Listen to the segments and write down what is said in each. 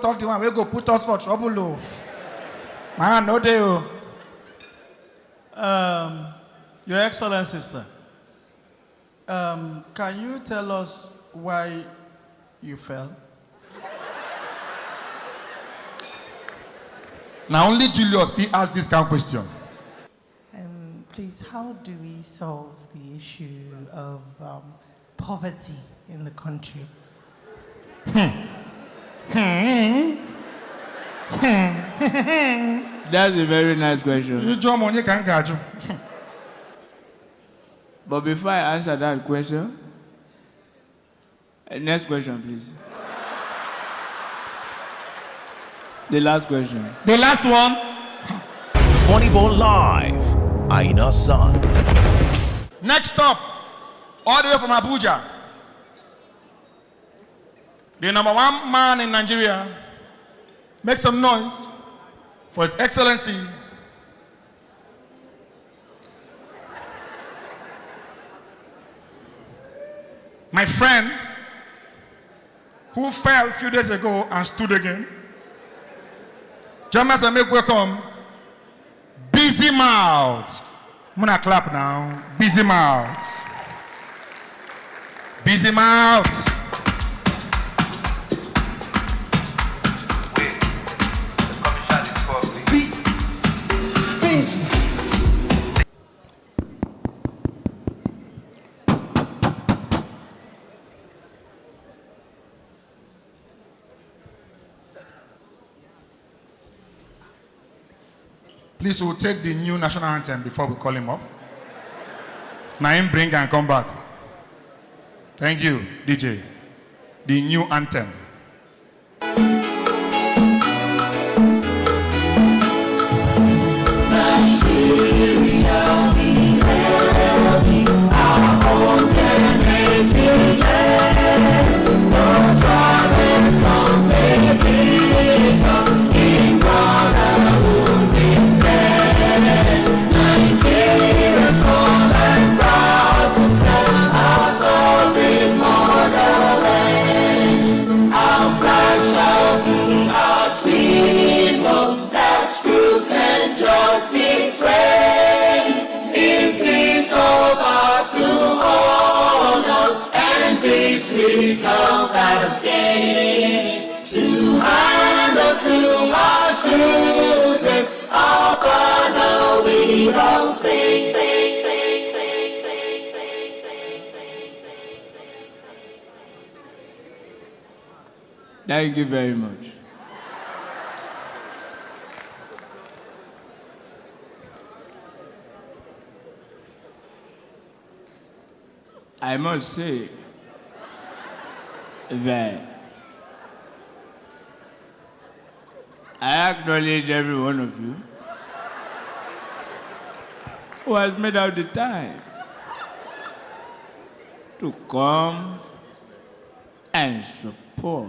Talk to one, we go put us for trouble, oh. Man, no day, oh. Your Excellency, sir, can you tell us why you fell? Now only Julius he asked this kind of question. Please, how do we solve the issue of poverty in the country? That's a very nice question. You draw money, can't get you. But before I answer that question, next question, please. The last question. The last one. Funny Bone Live, Aina's son. Next up, all the way from Abuja, the #1 man in Nigeria, make some noise for His Excellency, my friend, who fell a few days ago and stood again. Jamas and make welcome, Busy Mouth. I'm gonna clap now. Busy Mouth. Busy Mouth. Please, we'll take the new national anthem before we call him up. Now him bring and come back. Thank you, DJ. The new anthem. Thank you very much. I must say that I acknowledge every one of you who has made out the time to come and support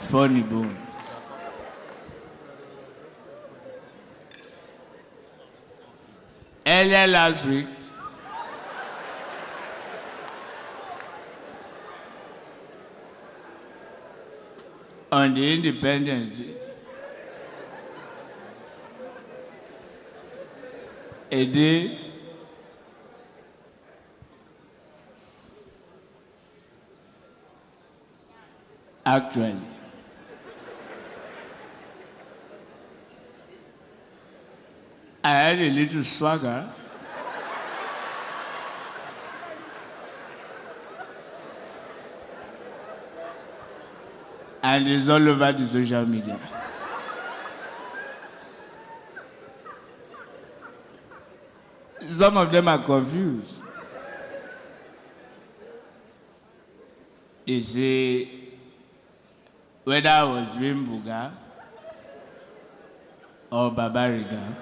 Funny Bone. Earlier last week, on the Independence Day, a day actually I had a little swagger and it's all over the social media. Some of them are confused. They say whether I was doing Buga or Babariga.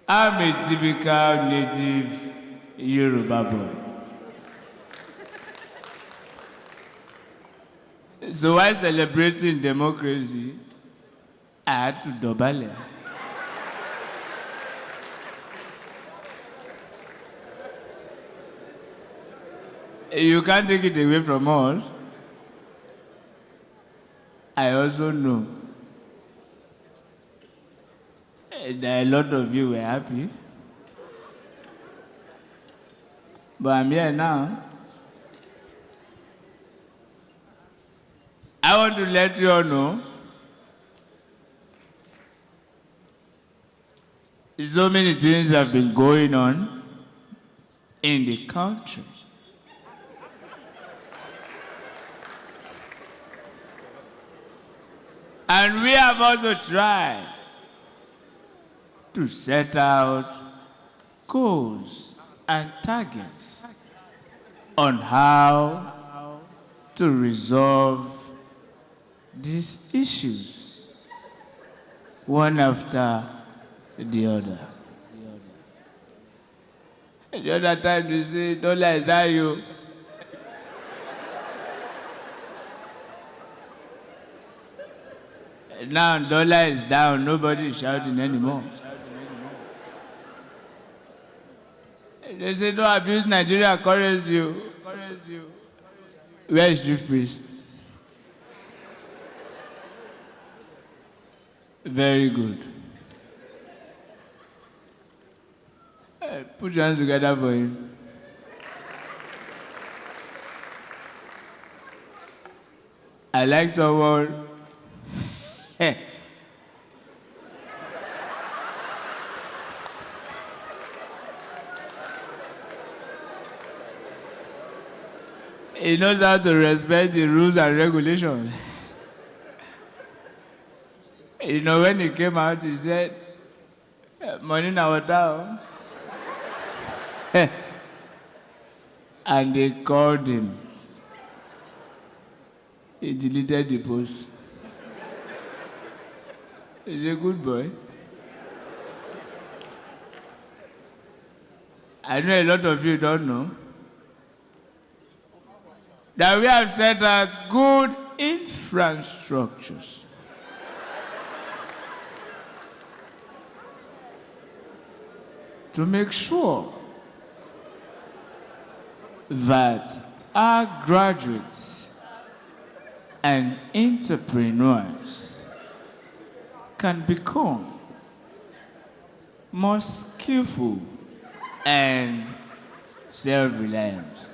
I'm a typical native Yoruba boy. So while celebrating democracy, I had to double it. You can't take it away from us. I also know that a lot of you were happy. But I'm here now. I want to let you all know so many things have been going on in the country. And we have also tried to set out goals and targets on how to resolve these issues one after the other. The other time you say, don't let that you. Now dollar is down, nobody is shouting anymore. They say don't abuse Nigeria currency. Where is chief priest? Very good. Put your hands together for him. I like someone. He knows how to respect the rules and regulations. You know, when he came out, he said, money in our town. And they called him. He deleted the post. He's a good boy. I know a lot of you don't know that we have set out good infrastructures to make sure that our graduates and entrepreneurs can become more skillful and self-reliant.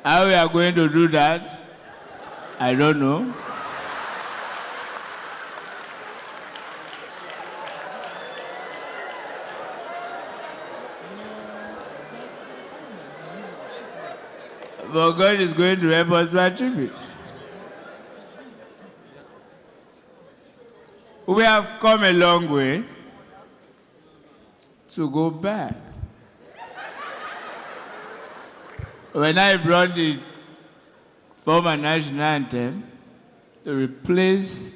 How we are going to do that, I don't know. But God is going to help us to achieve it. We have come a long way to go back. When I brought the former national anthem to replace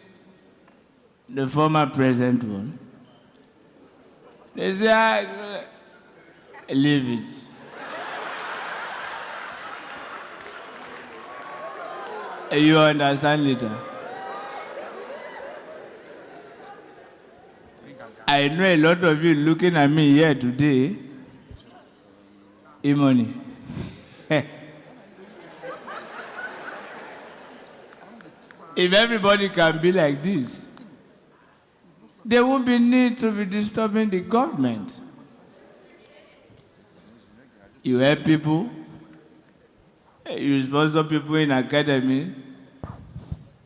the former present one, they said, leave it. You understand later. I know a lot of you looking at me here today. E-money. If everybody can be like this, there won't be need to be disturbing the government. You help people, you sponsor people in academy,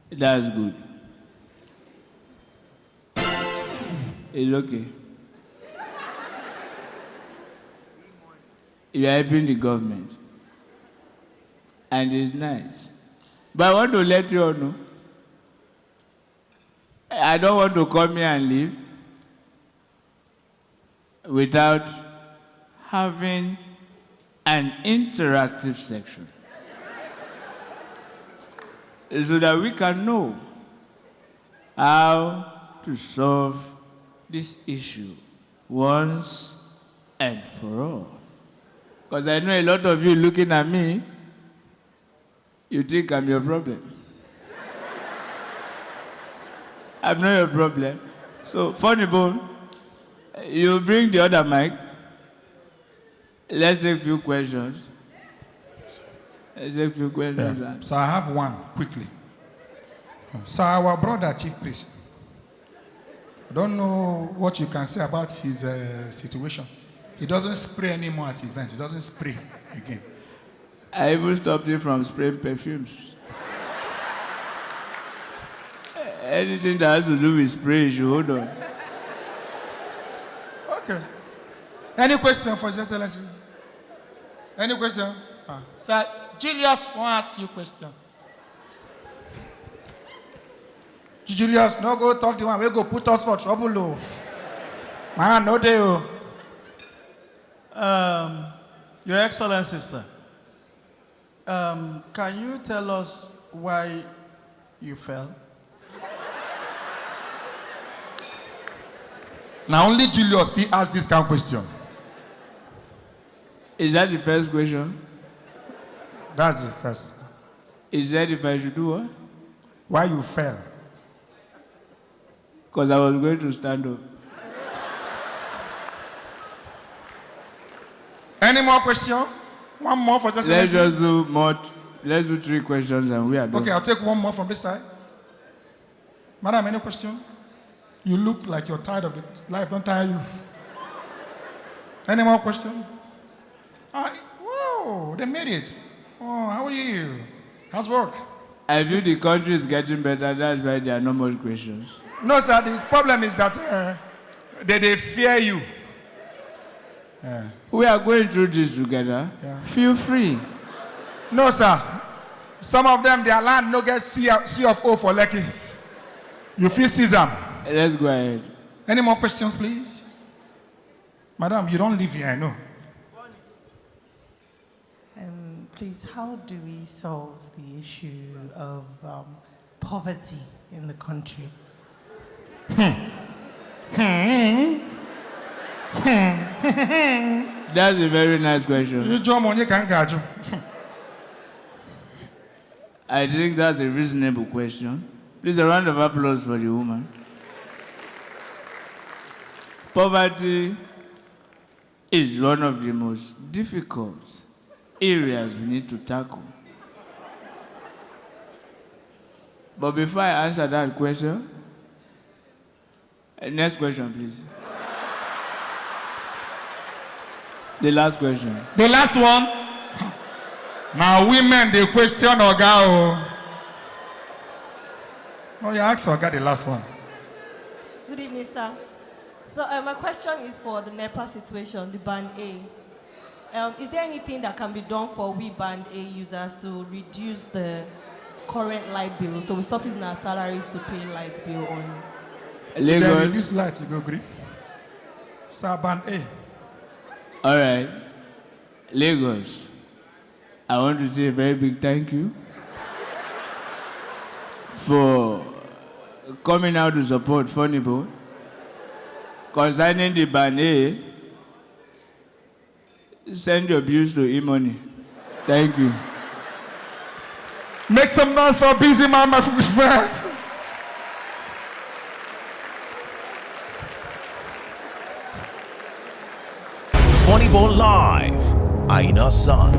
that's good. It's okay. You are helping the government. And it's nice. But I want to let you all know, I don't want to come here and leave without having an interactive section so that we can know how to solve this issue once and for all. Because I know a lot of you looking at me, you think I'm your problem. I'm not your problem. So, funny bone, you bring the other mic Let's take a few questions. Let's take a few questions. Yeah. So I have one quickly. So our brother, Chief Priest, I don't know what you can say about his situation. He doesn't spray anymore at events. He doesn't spray again. I even stopped him from spraying perfumes. Anything that has to do with spray, you should hold on. Okay. Any question for His Excellency? Any question? Sir, Julius wants to ask you a question. Julius, no go talk to one. We go put us for trouble, oh. Man, no day, oh. Your Excellency, sir. Can you tell us why you fell? Now only Julius he asked this kind of question. Is that the first question? That's the first. Is that if I should do what? Why you fell? Because I was going to stand up. Any more question? One more for just. Let's just do more. Let's do 3 questions and we are done. Okay, I'll take one more from this side. Madam, any question? You look like you're tired of the life. Don't tire you. Any more question? Whoa, they made it. Oh, how are you? How's work? I feel the country is getting better. That's why there are no more questions. No, sir. The problem is that they fear you. We are going through this together. Yeah. Feel free. No, sir. Some of them, their land no get C of O for Lekki. You feel Caesar. Let's go ahead. Any more questions, please? Madam, you don't live here, I know. Please, how do we solve the issue of poverty in the country? That's a very nice question. I think that's a reasonable question. Please, a round of applause for the woman. Poverty is one of the most difficult areas we need to tackle. But before I answer that question, next question, please. The last question. The last one. Now women, they question Oga. Oh, you ask Oga the last one. Good evening, sir. So my question is for the NEPA situation, the Band A. Is there anything that can be done for we Band A users to reduce the current light bill, so we stop using our salaries to pay light bill only? Lagos. This light, you go agree? Sir, Band A. All right. Lagos, I want to say a very big thank you for coming out to support Funnyboat. Concerning the Band A, send your bills to e-money. Thank you. Make some noise for Busy Man, my friend. Funnyboat Live, Aina Son.